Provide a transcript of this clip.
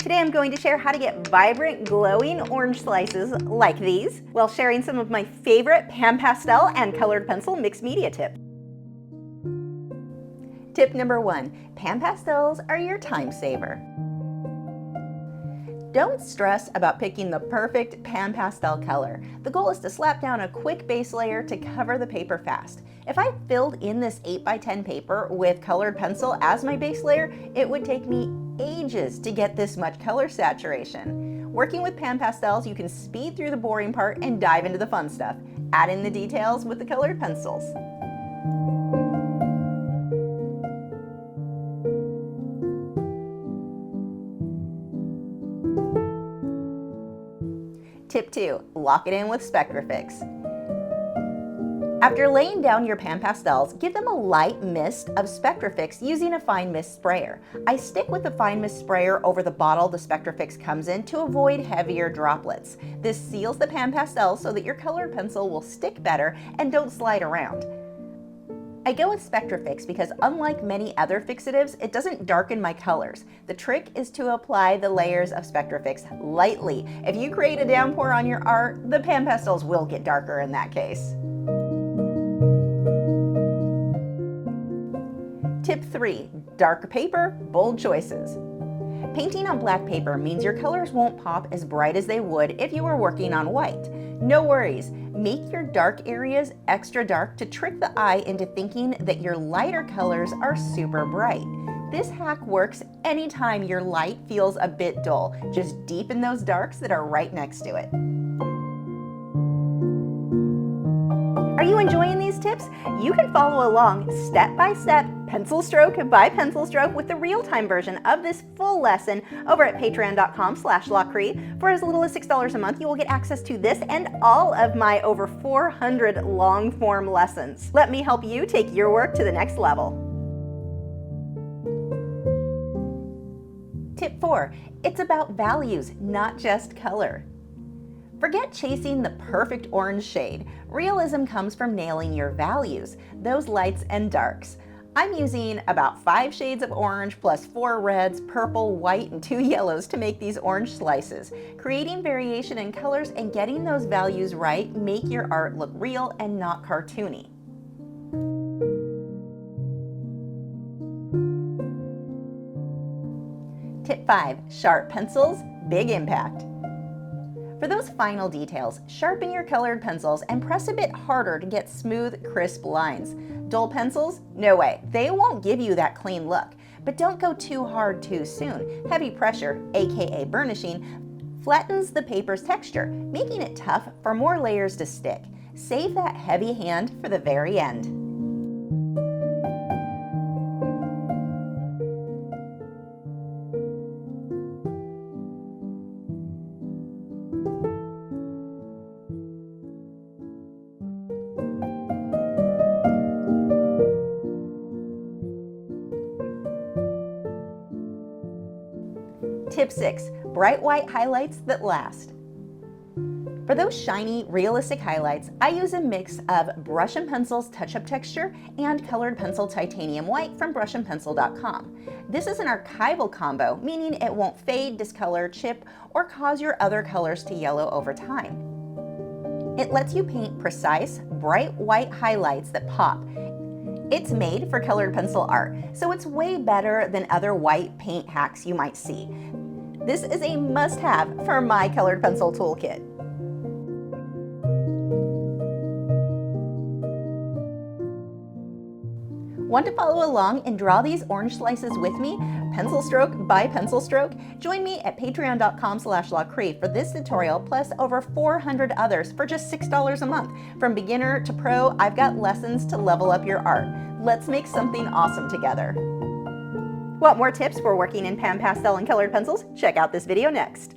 Today I'm going to share how to get vibrant, glowing orange slices like these, while sharing some of my favorite pan pastel and colored pencil mixed media tips. Tip number 1, pan pastels are your time saver. Don't stress about picking the perfect pan pastel color. The goal is to slap down a quick base layer to cover the paper fast. If I filled in this 8x10 paper with colored pencil as my base layer, it would take me ages to get this much color saturation. Working with pan pastels, you can speed through the boring part and dive into the fun stuff. Add in the details with the colored pencils. Tip 2, lock it in with Spectrafix. After laying down your pan pastels, give them a light mist of Spectrafix using a fine mist sprayer. I stick with the fine mist sprayer over the bottle the Spectrafix comes in to avoid heavier droplets. This seals the pan pastels so that your colored pencil will stick better and don't slide around. I go with Spectrafix because unlike many other fixatives, it doesn't darken my colors. The trick is to apply the layers of Spectrafix lightly. If you create a downpour on your art, the pan pastels will get darker in that case. Tip 3, dark paper, bold choices. Painting on black paper means your colors won't pop as bright as they would if you were working on white. No worries, make your dark areas extra dark to trick the eye into thinking that your lighter colors are super bright. This hack works anytime your light feels a bit dull. Just deepen those darks that are right next to it. Are you enjoying these tips? You can follow along step by step, pencil stroke by pencil stroke with the real-time version of this full lesson over at patreon.com/Lachri. For as little as $6 a month, you will get access to this and all of my over 400 long-form lessons. Let me help you take your work to the next level. Tip 4, it's about values, not just color. Forget chasing the perfect orange shade. Realism comes from nailing your values, those lights and darks. I'm using about 5 shades of orange plus 4 reds, purple, white, and 2 yellows to make these orange slices. Creating variation in colors and getting those values right make your art look real and not cartoony. Tip 5, sharp pencils, big impact. For those final details, sharpen your colored pencils and press a bit harder to get smooth, crisp lines. Dull pencils? No way, they won't give you that clean look. But don't go too hard too soon. Heavy pressure, aka burnishing, flattens the paper's texture, making it tough for more layers to stick. Save that heavy hand for the very end. Tip 6, bright white highlights that last. For those shiny, realistic highlights, I use a mix of Brush & Pencil's touch-up texture and colored pencil titanium white from brushandpencil.com. This is an archival combo, meaning it won't fade, discolor, chip, or cause your other colors to yellow over time. It lets you paint precise, bright white highlights that pop. It's made for colored pencil art, so it's way better than other white paint hacks you might see. This is a must-have for my colored pencil toolkit. Want to follow along and draw these orange slices with me, pencil stroke by pencil stroke? Join me at patreon.com/Lachri for this tutorial plus over 400 others for just $6 a month. From beginner to pro, I've got lessons to level up your art. Let's make something awesome together. Want more tips for working in pan pastel and colored pencils? Check out this video next.